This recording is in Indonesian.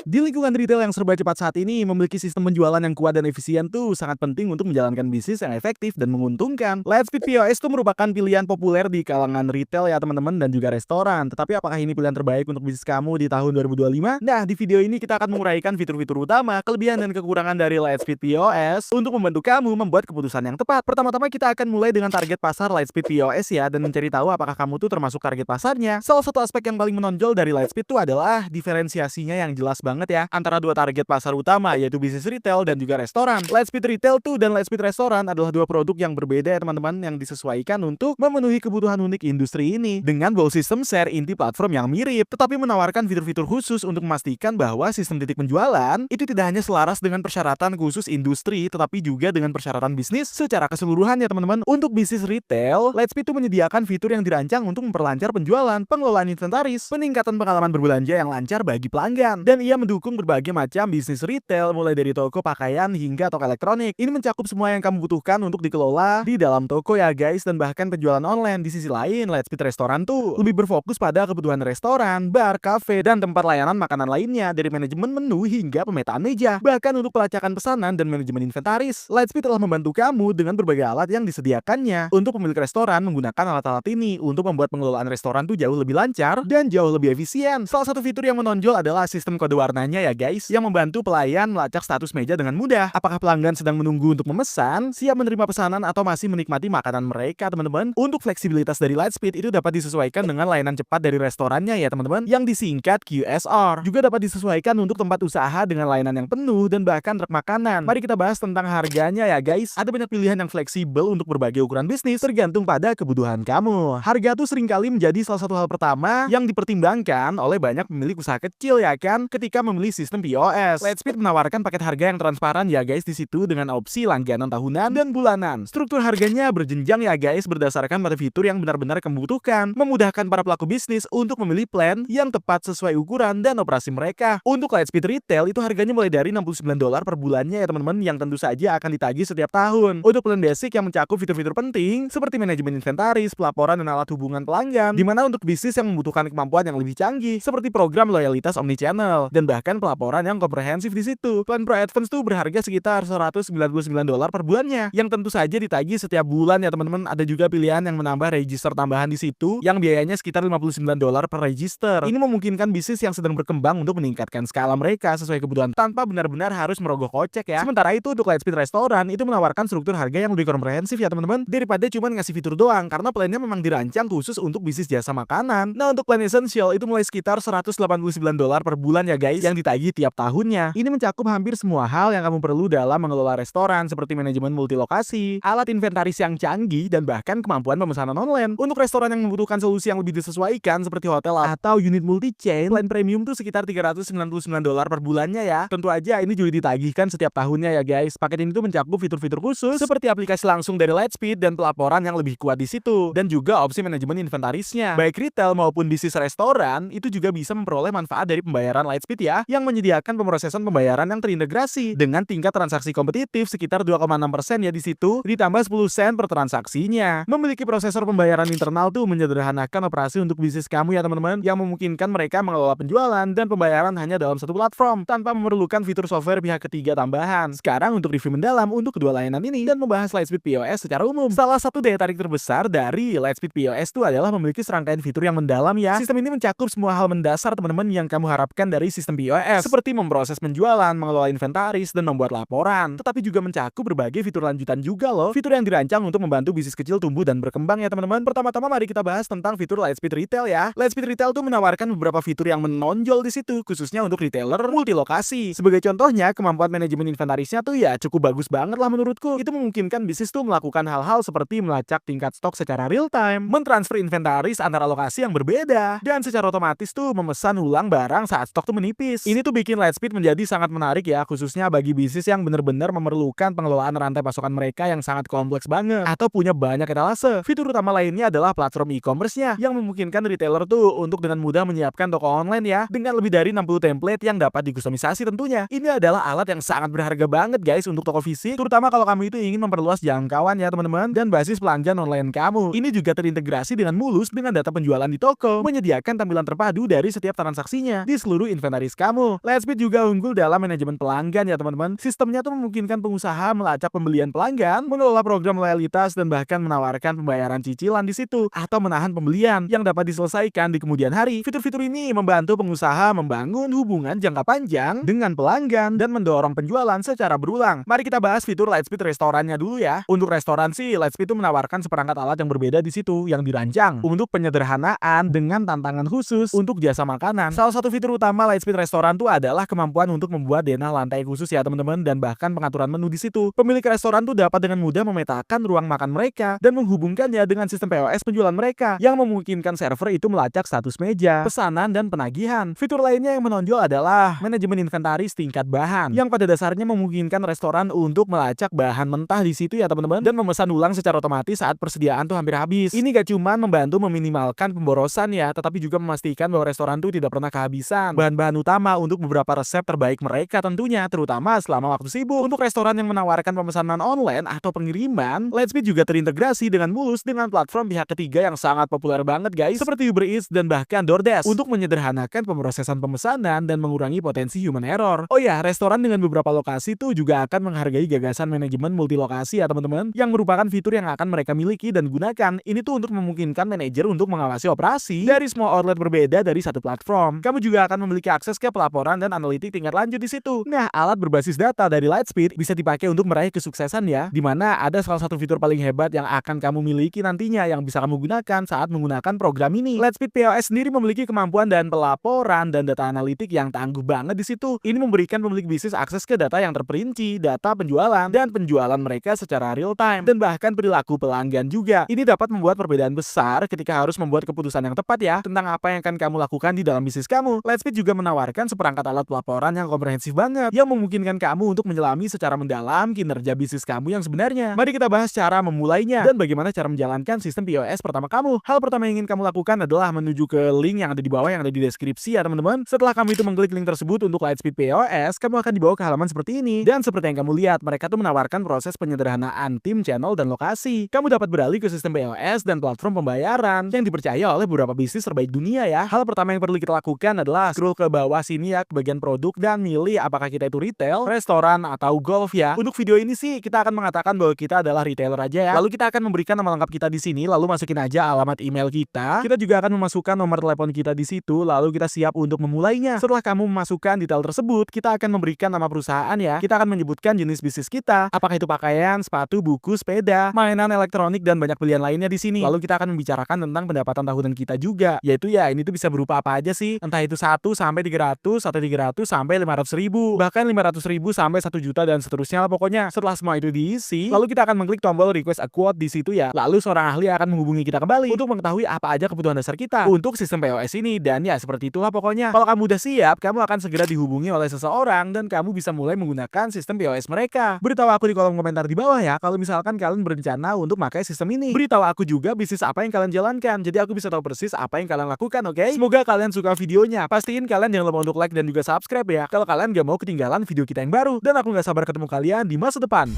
Di lingkungan retail yang serba cepat saat ini, memiliki sistem penjualan yang kuat dan efisien tuh sangat penting untuk menjalankan bisnis yang efektif dan menguntungkan. Lightspeed POS tuh merupakan pilihan populer di kalangan retail ya teman-teman dan juga restoran. Tetapi apakah ini pilihan terbaik untuk bisnis kamu di tahun 2025? Nah, di video ini kita akan menguraikan fitur-fitur utama, kelebihan dan kekurangan dari Lightspeed POS untuk membantu kamu membuat keputusan yang tepat. Pertama-tama kita akan mulai dengan target pasar Lightspeed POS ya, dan mencari tahu apakah kamu tuh termasuk target pasarnya. Salah satu aspek yang paling menonjol dari Lightspeed tuh adalah diferensiasinya yang jelas banget ya antara dua target pasar utama, yaitu bisnis retail dan juga restoran. Lightspeed Retail tuh dan Lightspeed Restoran adalah dua produk yang berbeda ya teman-teman, yang disesuaikan untuk memenuhi kebutuhan unik industri ini dengan both sistem share inti platform yang mirip, tetapi menawarkan fitur-fitur khusus untuk memastikan bahwa sistem titik penjualan itu tidak hanya selaras dengan persyaratan khusus industri, tetapi juga dengan persyaratan bisnis secara keseluruhan ya teman-teman. Untuk bisnis retail, Lightspeed tuh menyediakan fitur yang dirancang untuk memperlancar penjualan, pengelolaan inventaris, peningkatan pengalaman berbelanja yang lancar bagi pelanggan, dan ia mendukung berbagai macam bisnis retail mulai dari toko pakaian hingga toko elektronik. Ini mencakup semua yang kamu butuhkan untuk dikelola di dalam toko ya guys, dan bahkan penjualan online. Di sisi lain, Lightspeed Restoran tuh lebih berfokus pada kebutuhan restoran, bar, kafe, dan tempat layanan makanan lainnya, dari manajemen menu hingga pemetaan meja. Bahkan untuk pelacakan pesanan dan manajemen inventaris, Lightspeed telah membantu kamu dengan berbagai alat yang disediakannya. Untuk pemilik restoran menggunakan alat-alat ini untuk membuat pengelolaan restoran tuh jauh lebih lancar dan jauh lebih efisien. Salah satu fitur yang menonjol adalah sistem kode warnanya ya guys, yang membantu pelayan melacak status meja dengan mudah. Apakah pelanggan sedang menunggu untuk memesan, siap menerima pesanan, atau masih menikmati makanan mereka teman-teman. Untuk fleksibilitas dari Lightspeed itu dapat disesuaikan dengan layanan cepat dari restorannya ya teman-teman, yang disingkat QSR. Juga dapat disesuaikan untuk tempat usaha dengan layanan yang penuh dan bahkan truk makanan. Mari kita bahas tentang harganya ya guys. Ada banyak pilihan yang fleksibel untuk berbagai ukuran bisnis tergantung pada kebutuhan kamu. Harga tuh seringkali menjadi salah satu hal pertama yang dipertimbangkan oleh banyak pemilik usaha kecil ya kan ketika memilih sistem POS. Lightspeed menawarkan paket harga yang transparan ya guys di situ, dengan opsi langganan tahunan dan bulanan. Struktur harganya berjenjang ya guys, berdasarkan pada fitur yang benar-benar kamu butuhkan, memudahkan para pelaku bisnis untuk memilih plan yang tepat sesuai ukuran dan operasi mereka. Untuk Lightspeed Retail itu harganya mulai dari $69 per bulannya ya teman-teman, yang tentu saja akan ditagih setiap tahun. Untuk plan basic yang mencakup fitur-fitur penting seperti manajemen inventaris, pelaporan dan alat hubungan pelanggan, dimana untuk bisnis yang membutuhkan kemampuan yang lebih canggih seperti program loyalitas omnichannel dan bahkan pelaporan yang komprehensif di situ. Plan Pro Advance tuh berharga sekitar $199 per bulannya, yang tentu saja ditagih setiap bulan ya teman-teman. Ada juga pilihan yang menambah register tambahan di situ yang biayanya sekitar $59 per register. Ini memungkinkan bisnis yang sedang berkembang untuk meningkatkan skala mereka sesuai kebutuhan tanpa benar-benar harus merogoh kocek ya. Sementara itu untuk Lightspeed Restoran itu menawarkan struktur harga yang lebih komprehensif ya teman-teman, daripada cuma ngasih fitur doang, karena plannya memang dirancang khusus untuk bisnis jasa makanan. Nah, untuk plan Essential itu mulai sekitar $189 per bulan ya guys, yang ditagih tiap tahunnya. Ini mencakup hampir semua hal yang kamu perlu dalam mengelola restoran seperti manajemen multilokasi, alat inventaris yang canggih, dan bahkan kemampuan pemesanan online. Untuk restoran yang membutuhkan solusi yang lebih disesuaikan seperti hotel atau unit multi-chain, plan premium tuh sekitar $399 per bulannya ya. Tentu aja ini juga ditagihkan setiap tahunnya ya guys. Paket ini tuh mencakup fitur-fitur khusus seperti aplikasi langsung dari Lightspeed dan pelaporan yang lebih kuat di situ, dan juga opsi manajemen inventarisnya. Baik retail maupun bisnis restoran itu juga bisa memperoleh manfaat dari pembayaran Lightspeed ya, yang menyediakan pemrosesan pembayaran yang terintegrasi dengan tingkat transaksi kompetitif sekitar 2,6% ya di situ, ditambah 10 sen per transaksinya. Memiliki prosesor pembayaran internal tuh menyederhanakan operasi untuk bisnis kamu ya teman-teman, yang memungkinkan mereka mengelola penjualan dan pembayaran hanya dalam satu platform tanpa memerlukan fitur software pihak ketiga tambahan. Sekarang untuk review mendalam untuk kedua layanan ini dan membahas Lightspeed POS secara umum. Salah satu daya tarik terbesar dari Lightspeed POS itu adalah memiliki serangkaian fitur yang mendalam ya. Sistem ini mencakup semua hal mendasar teman-teman yang kamu harapkan dari sistem POS, seperti memproses penjualan, mengelola inventaris, dan membuat laporan. Tetapi juga mencakup berbagai fitur lanjutan juga loh, fitur yang dirancang untuk membantu bisnis kecil tumbuh dan berkembang ya teman-teman. Pertama-tama mari kita bahas tentang fitur Lightspeed Retail ya. Lightspeed Retail tuh menawarkan beberapa fitur yang menonjol di situ, khususnya untuk retailer multilokasi. Sebagai contohnya, kemampuan manajemen inventarisnya tuh ya cukup bagus banget lah menurutku. Itu memungkinkan bisnis tuh melakukan hal-hal seperti melacak tingkat stok secara real time, mentransfer inventaris antara lokasi yang berbeda, dan secara otomatis tuh memesan ulang barang saat stok tuh menipis. Ini tuh bikin Lightspeed menjadi sangat menarik ya, khususnya bagi bisnis yang benar-benar memerlukan pengelolaan rantai pasokan mereka yang sangat kompleks banget atau punya banyak etalase. Fitur utama lainnya adalah platform e-commerce-nya yang memungkinkan retailer tuh untuk dengan mudah menyiapkan toko online ya, dengan lebih dari 60 template yang dapat dikustomisasi tentunya. Ini adalah alat yang sangat berharga banget guys untuk toko fisik, terutama kalau kamu itu ingin memperluas jangkauan ya teman-teman, dan basis pelanggan online kamu. Ini juga terintegrasi dengan mulus dengan data penjualan di toko, menyediakan tampilan terpadu dari setiap transaksinya di seluruh inventaris kamu. Lightspeed juga unggul dalam manajemen pelanggan ya teman-teman. Sistemnya tuh memungkinkan pengusaha melacak pembelian pelanggan, mengelola program loyalitas, dan bahkan menawarkan pembayaran cicilan di situ atau menahan pembelian yang dapat diselesaikan di kemudian hari. Fitur-fitur ini membantu pengusaha membangun hubungan jangka panjang dengan pelanggan dan mendorong penjualan secara berulang. Mari kita bahas fitur Lightspeed restorannya dulu ya. Untuk restoran sih, Lightspeed itu menawarkan seperangkat alat yang berbeda di situ yang dirancang untuk penyederhanaan dengan tantangan khusus untuk jasa makanan. Salah satu fitur utama Lightspeed restoran tuh adalah kemampuan untuk membuat denah lantai khusus ya teman-teman, dan bahkan pengaturan menu di situ. Pemilik restoran tuh dapat dengan mudah memetakan ruang makan mereka dan menghubungkannya dengan sistem POS penjualan mereka yang memungkinkan server itu melacak status meja, pesanan, dan penagihan. Fitur lainnya yang menonjol adalah manajemen inventaris tingkat bahan yang pada dasarnya memungkinkan restoran untuk melacak bahan mentah di situ ya teman-teman, dan memesan ulang secara otomatis saat persediaan tuh hampir habis. Ini gak cuma membantu meminimalkan pemborosan ya, tetapi juga memastikan bahwa restoran tuh tidak pernah kehabisan bahan-bahan utama untuk beberapa resep terbaik mereka tentunya, terutama selama waktu sibuk. Untuk restoran yang menawarkan pemesanan online atau pengiriman, Lightspeed juga terintegrasi dengan mulus dengan platform pihak ketiga yang sangat populer banget guys, seperti Uber Eats dan bahkan DoorDash, untuk menyederhanakan pemrosesan pemesanan dan mengurangi potensi human error. Oh ya, restoran dengan beberapa lokasi tuh juga akan menghargai gagasan manajemen multilokasi ya teman-teman, yang merupakan fitur yang akan mereka miliki dan gunakan. Ini tuh untuk memungkinkan manajer untuk mengawasi operasi dari semua outlet berbeda dari satu platform. Kamu juga akan memiliki akses ke pelaporan dan analitik tingkat lanjut di situ. Nah, alat berbasis data dari Lightspeed bisa dipakai untuk meraih kesuksesan ya, dimana ada salah satu fitur paling hebat yang akan kamu miliki nantinya yang bisa kamu gunakan saat menggunakan program ini. Lightspeed POS sendiri memiliki kemampuan dan pelaporan dan data analitik yang tangguh banget di situ. Ini memberikan pemilik bisnis akses ke data yang terperinci, data penjualan dan penjualan mereka secara real time, dan bahkan perilaku pelanggan juga. Ini dapat membuat perbedaan besar ketika harus membuat keputusan yang tepat ya tentang apa yang akan kamu lakukan di dalam bisnis kamu. Lightspeed juga menawarkan seperangkat alat pelaporan yang komprehensif banget yang memungkinkan kamu untuk menyelami secara mendalam kinerja bisnis kamu yang sebenarnya. Mari kita bahas cara memulainya dan bagaimana cara menjalankan sistem POS pertama kamu. Hal pertama yang ingin kamu lakukan adalah menuju ke link yang ada di bawah yang ada di deskripsi ya teman-teman. Setelah kamu itu mengklik link tersebut untuk Lightspeed POS, kamu akan dibawa ke halaman seperti ini. Dan seperti yang kamu lihat, mereka tuh menawarkan proses penyederhanaan tim, channel, dan lokasi. Kamu dapat beralih ke sistem POS dan platform pembayaran yang dipercaya oleh beberapa bisnis terbaik dunia ya. Hal pertama yang perlu kita lakukan adalah scroll ke bawah sini ya, ke bagian produk, dan milih apakah kita itu retail, restoran, atau golf ya. Untuk video ini sih kita akan mengatakan bahwa kita adalah retailer aja ya. Lalu kita akan memberikan nama lengkap kita di sini, lalu masukin aja alamat email kita. Kita juga akan memasukkan nomor telepon kita di situ, lalu kita siap untuk memulainya. Setelah kamu memasukkan detail tersebut, kita akan memberikan nama perusahaan ya. Kita akan menyebutkan jenis bisnis kita, apakah itu pakaian, sepatu, buku, sepeda, mainan elektronik, dan banyak pilihan lainnya di sini. Lalu kita akan membicarakan tentang pendapatan tahunan kita juga, yaitu ya ini tuh bisa berupa apa aja sih, entah itu 1 sampai 300 atau 300 sampai 500 ribu, bahkan 500 ribu sampai 1 juta dan seterusnya lah pokoknya. Setelah semua itu diisi, lalu kita akan mengklik tombol request a quote di situ ya. Lalu seorang ahli akan menghubungi kita kembali untuk mengetahui apa aja kebutuhan dasar kita untuk sistem POS ini, dan ya seperti itulah pokoknya. Kalau kamu udah siap, kamu akan segera dihubungi oleh seseorang dan kamu bisa mulai menggunakan sistem POS mereka. Beritahu aku di kolom komentar di bawah ya kalau misalkan kalian berencana untuk pakai sistem ini. Beritahu aku juga bisnis apa yang kalian jalankan, jadi aku bisa tahu persis apa yang kalian lakukan, oke? Semoga kalian suka videonya. Pastiin kalian jangan lupa untuk like dan juga subscribe ya kalau kalian gak mau ketinggalan video kita yang baru. Dan aku gak sabar ketemu kalian di masa depan.